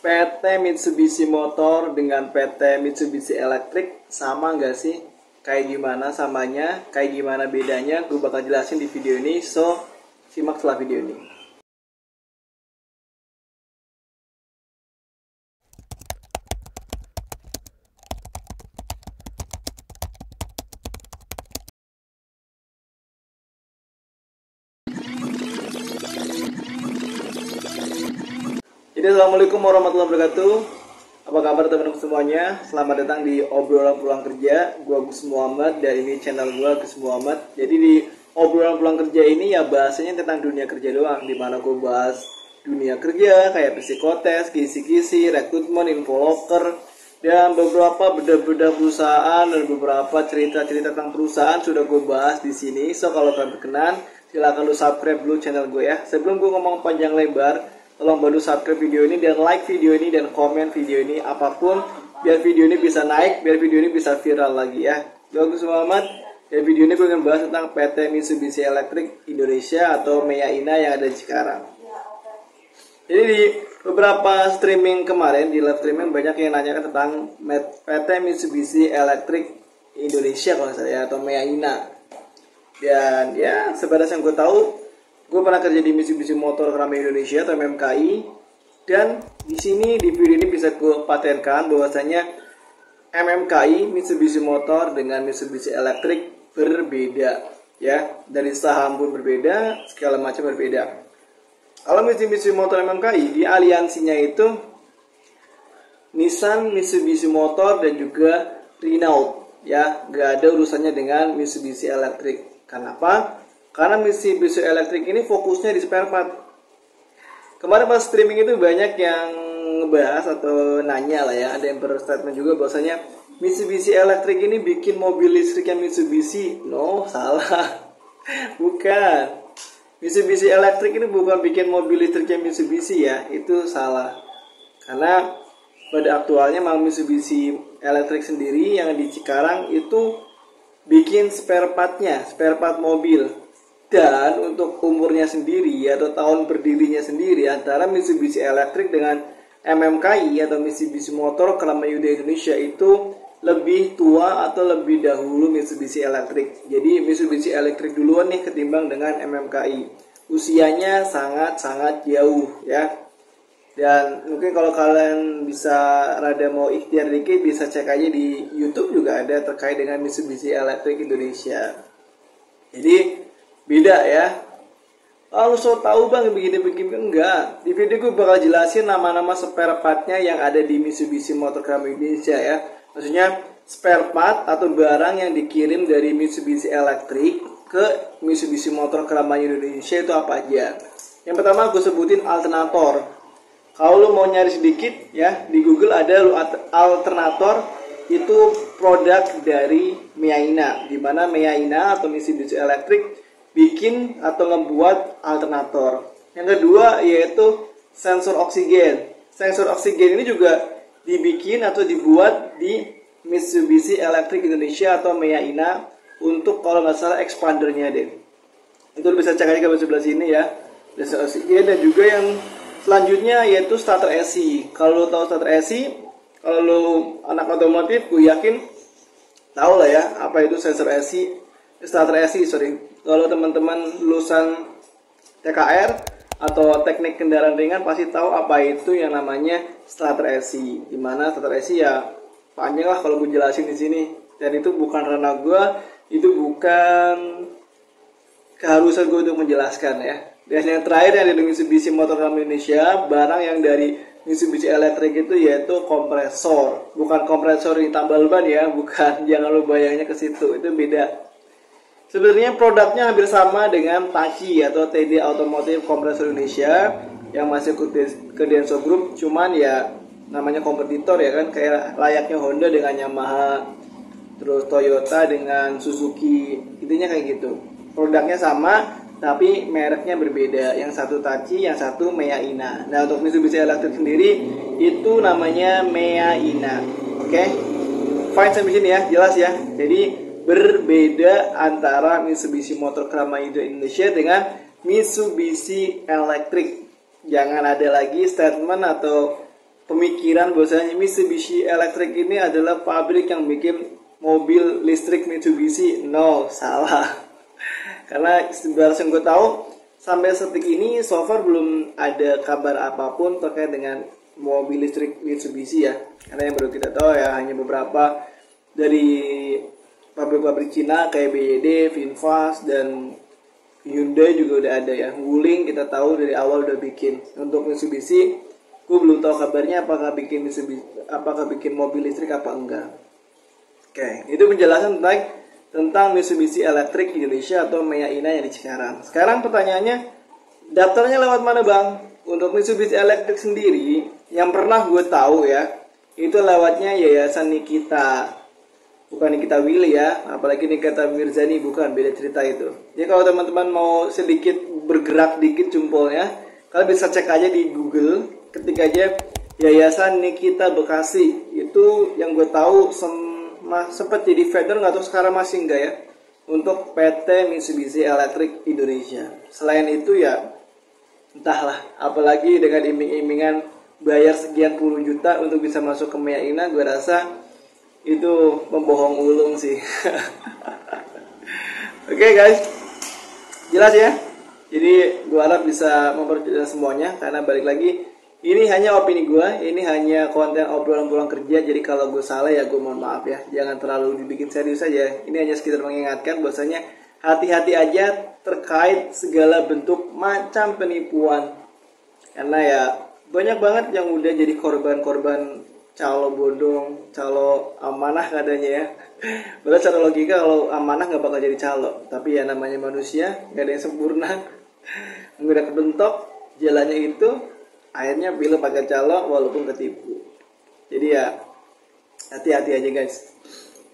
PT Mitsubishi Motor dengan PT Mitsubishi Electric sama nggak sih? Kayak gimana samanya? Kayak gimana bedanya? Gue bakal jelasin di video ini, so simak setelah video ini. Jadi assalamualaikum warahmatullahi wabarakatuh. Apa kabar teman-teman semuanya? Selamat datang di obrolan pulang kerja. Gue Gus Muhammad dan ini channel gue Gus Muhammad. Jadi di obrolan pulang kerja ini ya bahasanya tentang dunia kerja doang, dimana gue bahas dunia kerja kayak psikotes, kisi-kisi, rekrutmen, infoloker, dan beberapa beda-beda perusahaan dan beberapa cerita-cerita tentang perusahaan sudah gue bahas di sini. So kalau kalian berkenan, silahkan lu subscribe dulu channel gue ya. Sebelum gue ngomong panjang lebar, tolong bantu subscribe video ini dan like video ini dan komen video ini apapun biar video ini bisa naik, biar video ini bisa viral lagi ya. Gue Gus Muhammad. Dan video ini gue akan bahas tentang PT Mitsubishi Electric Indonesia atau MEA-INA yang ada di Cikarang. Jadi di beberapa streaming kemarin, di live streaming banyak yang nanyakan tentang PT Mitsubishi Electric Indonesia kalau saya atau MEA-INA. Dan ya sebatas yang gue tahu, gue pernah kerja di Mitsubishi Motor Keramaian Indonesia atau MMKI. Dan di sini di video ini bisa gue patenkan bahwasanya MMKI Mitsubishi Motor dengan Mitsubishi Electric berbeda ya, dari saham pun berbeda, segala macam berbeda. Kalau Mitsubishi Motor MMKI di aliansinya itu Nissan, Mitsubishi Motor dan juga Renault ya, gak ada urusannya dengan Mitsubishi Electric. Kenapa? Karena Mitsubishi Electric ini fokusnya di spare part. Kemarin pas streaming itu banyak yang ngebahas atau nanya lah ya, ada yang berstatement juga bahwasanya Mitsubishi Electric ini bikin mobil listriknya Mitsubishi. No, salah. Bukan. Mitsubishi Electric ini bukan bikin mobil listriknya Mitsubishi ya, itu salah. Karena pada aktualnya memang Mitsubishi Electric sendiri yang di Cikarang itu bikin spare partnya, spare part mobil. Dan untuk umurnya sendiri atau tahun berdirinya sendiri antara Mitsubishi Electric dengan MMKI atau Mitsubishi Motor Keramaian Indonesia itu lebih tua atau lebih dahulu Mitsubishi Electric. Jadi Mitsubishi Electric duluan nih ketimbang dengan MMKI. Usianya sangat-sangat jauh ya. Dan mungkin kalau kalian bisa rada mau ikhtiar dikit bisa cek aja di YouTube juga ada terkait dengan Mitsubishi Electric Indonesia. Jadi beda ya. Lu so tahu bang begini-begini, enggak. Di video gue bakal jelasin nama-nama spare partnya yang ada di Mitsubishi Motor Keramaian Indonesia ya. Maksudnya spare part atau barang yang dikirim dari Mitsubishi Electric ke Mitsubishi Motor Keramaian Indonesia itu apa aja. Yang pertama gue sebutin alternator. Kalau lu mau nyari sedikit ya, di Google ada alternator, itu produk dari MEA-INA, di mana MEA-INA atau Mitsubishi Electric bikin atau ngebuat alternator. Yang kedua yaitu sensor oksigen. Sensor oksigen ini juga dibikin atau dibuat di Mitsubishi Electric Indonesia atau MEA-INA untuk kalau nggak salah expandernya deh. Itu bisa cek aja ke sebelah sini ya. Sensor oksigen dan juga yang selanjutnya yaitu starter AC. Kalau lo tahu starter AC, kalau lo anak otomotif, gue yakin tahu lah ya apa itu sensor AC, starter AC. Kalau teman-teman lulusan TKR atau teknik kendaraan ringan pasti tahu apa itu yang namanya starter AC. Dimana starter AC ya panjang lah kalau gue jelasin di sini. Dan itu bukan ranah gue, itu bukan keharusan gue untuk menjelaskan ya. Dan yang terakhir yang dari Mitsubishi Motor Keramaian Indonesia, barang yang dari Mitsubishi Electric itu yaitu kompresor. Bukan kompresor di tambal ban ya, bukan. Jangan lo bayangnya ke situ, itu beda. Sebenarnya produknya hampir sama dengan Tachi atau TD Automotive Kompresor Indonesia yang masih ke Denso Group, cuman ya namanya kompetitor ya kan, kayak layaknya Honda dengan Yamaha, terus Toyota dengan Suzuki, intinya kayak gitu. Produknya sama, tapi mereknya berbeda. Yang satu Tachi, yang satu MEA-INA. Nah untuk Mitsubishi Electric sendiri itu namanya MEA-INA. Oke, fine sampai sini ya, jelas ya. Jadi berbeda antara Mitsubishi Motor Keramaian Indonesia dengan Mitsubishi Electric. Jangan ada lagi statement atau pemikiran bahwasanya Mitsubishi Electric ini adalah pabrik yang bikin mobil listrik Mitsubishi. No, salah. Karena sebenarnya yang gue tahu sampai detik ini so far belum ada kabar apapun terkait dengan mobil listrik Mitsubishi ya. Karena yang baru kita tahu ya hanya beberapa dari pabrik-pabrik Cina kayak BYD, VinFast, dan Hyundai juga udah ada ya. Wuling kita tahu dari awal udah bikin. Untuk Mitsubishi, gue belum tahu kabarnya apakah bikin mobil listrik apa enggak. Oke, itu penjelasan tentang Mitsubishi Electric Indonesia atau MEA INA yang di Cikarang. Sekarang pertanyaannya, daftarnya lewat mana bang? Untuk Mitsubishi Electric sendiri, yang pernah gue tahu ya, itu lewatnya Yayasan Nikita. Bukan Nikita Willy ya, apalagi Nikita Mirzani, bukan, beda cerita itu. Jadi kalau teman-teman mau sedikit bergerak dikit jempolnya, kalian bisa cek aja di Google, ketik aja Yayasan Nikita Bekasi. Itu yang gue tahu sempat jadi vendor, nggak tahu sekarang masih enggak ya, untuk PT Mitsubishi Electric Indonesia. Selain itu ya entahlah, apalagi dengan iming-imingan bayar sekian puluh juta untuk bisa masuk ke MEA INA, gue rasa itu membohong ulung sih. Oke guys, jelas ya. Jadi gue harap bisa memperjelas semuanya, karena balik lagi ini hanya opini gue, ini hanya konten obrolan pulang kerja. Jadi kalau gue salah ya gue mohon maaf ya, jangan terlalu dibikin serius aja. Ini hanya sekedar mengingatkan bahwasanya hati-hati aja terkait segala bentuk macam penipuan, karena ya banyak banget yang udah jadi korban-korban calo bodong, calo amanah katanya ya. Padahal secara logika kalau amanah nggak bakal jadi calo, tapi ya namanya manusia, nggak ada yang sempurna. Udah kebentok jalannya itu, akhirnya pilih pakai calo walaupun ketipu. Jadi ya hati-hati aja guys,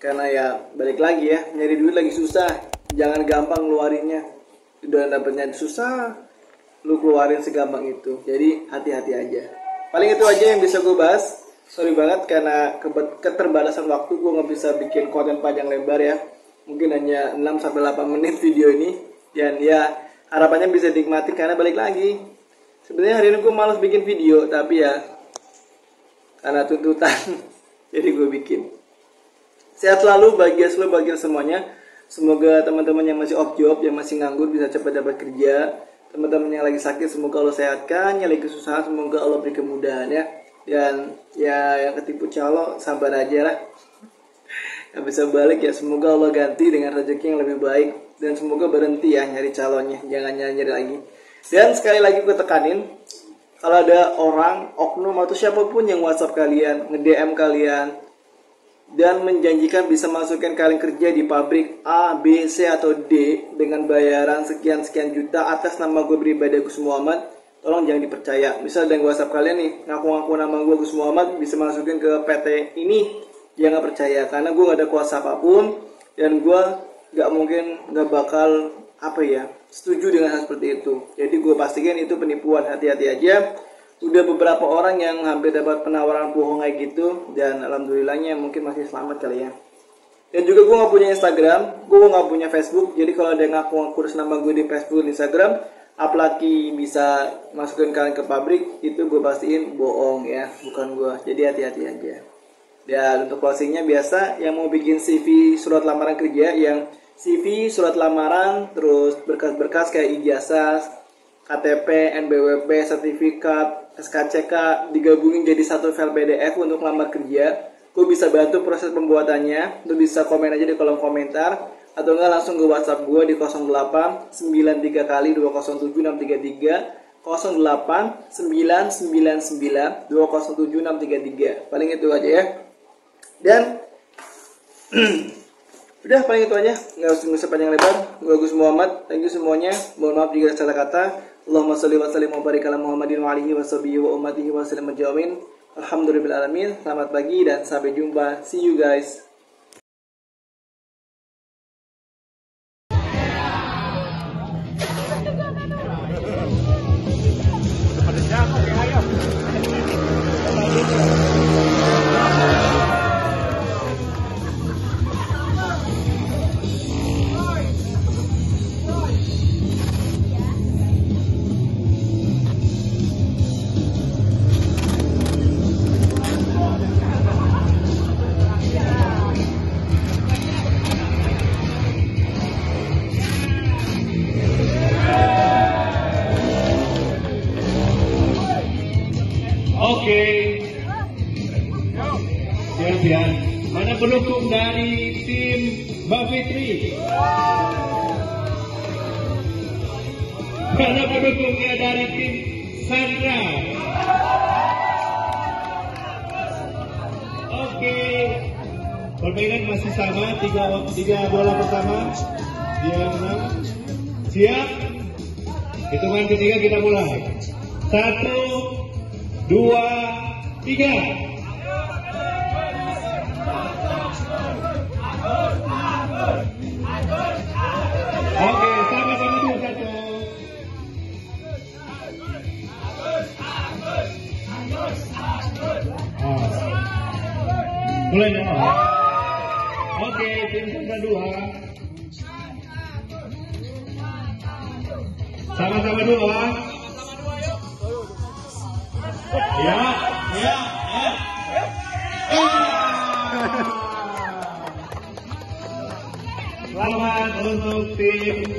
karena ya balik lagi ya, nyari duit lagi susah, jangan gampang ngeluarinnya. Udah dapetnya susah, lu keluarin segampang itu. Jadi hati-hati aja. Paling itu aja yang bisa gue bahas. Sorry banget karena keterbatasan waktu, gue nggak bisa bikin konten panjang lebar ya. Mungkin hanya 6-8 menit video ini. Dan ya harapannya bisa dinikmati, karena balik lagi, sebenarnya hari ini gue malas bikin video, tapi ya karena tuntutan jadi gue bikin. Sehat selalu bagi semuanya. Semoga teman-teman yang masih off job, yang masih nganggur bisa cepat dapat kerja. Teman-teman yang lagi sakit semoga Allah sehatkan, yang lagi kesusahan semoga Allah beri kemudahan ya. Dan ya yang ketipu calo sabar aja lah. Yang bisa balik ya semoga Allah ganti dengan rezeki yang lebih baik. Dan semoga berhenti ya nyari calonnya, jangan nyari lagi. Dan sekali lagi gue tekanin, kalau ada orang, oknum atau siapapun yang WhatsApp kalian, nge-DM kalian, dan menjanjikan bisa masukkan kalian kerja di pabrik A, B, C, atau D dengan bayaran sekian-sekian juta atas nama gue pribadi Gus Muhammad, tolong jangan dipercaya. Misal dengan WhatsApp kalian nih, ngaku-ngaku nama gue Gus Muhammad, bisa masukin ke PT ini, jangan percaya. Karena gue gak ada kuasa apapun, dan gue gak bakal setuju dengan hal seperti itu. Jadi gue pastikan itu penipuan, hati-hati aja. Udah beberapa orang yang hampir dapat penawaran bohong kayak gitu, dan alhamdulillahnya mungkin masih selamat kali ya. Dan juga gue gak punya Instagram, gue gak punya Facebook. Jadi kalau ada yang ngaku-ngaku nama gue di Facebook dan Instagram, apalagi bisa masukin kalian ke pabrik, itu gue pastiin bohong ya, bukan gue. Jadi hati-hati aja. Dan untuk closingnya biasa, yang mau bikin CV surat lamaran kerja, yang CV, surat lamaran, terus berkas-berkas kayak ijazah, KTP, NBWP, sertifikat, SKCK digabungin jadi satu file PDF untuk lamar kerja. Gue bisa bantu proses pembuatannya. Lu bisa komen aja di kolom komentar, atau enggak langsung ke WhatsApp gue di 08 93 kali 207 633, 08 999 207 633. Paling itu aja ya. Dan udah paling itu aja, nggak usah panjang lebar. Gue Gus Muhammad, thank you semuanya. Mohon maaf jika ada salah kata. Allahumma sholli wa sallim wa barik ala Muhammadin wa alihi wa sahbihi wa ummatihi wa sallam ajmain. Alhamdulillahirabbil alamin. Selamat pagi dan sampai jumpa. See you guys. Oke. Siap. Mana pendukung dari tim Mbak Fitri? Mana pendukungnya dari tim Sandra? Oke. Permainan masih sama, tiga bola pertama. Dia menang. Siap? Hitungan ketiga kita mulai. 1, 2, 3. Oke, sama-sama dulu 1. Mulai dong. Oke, tim Sandra 2. Sama-sama 2. Ya. Selamat untuk tim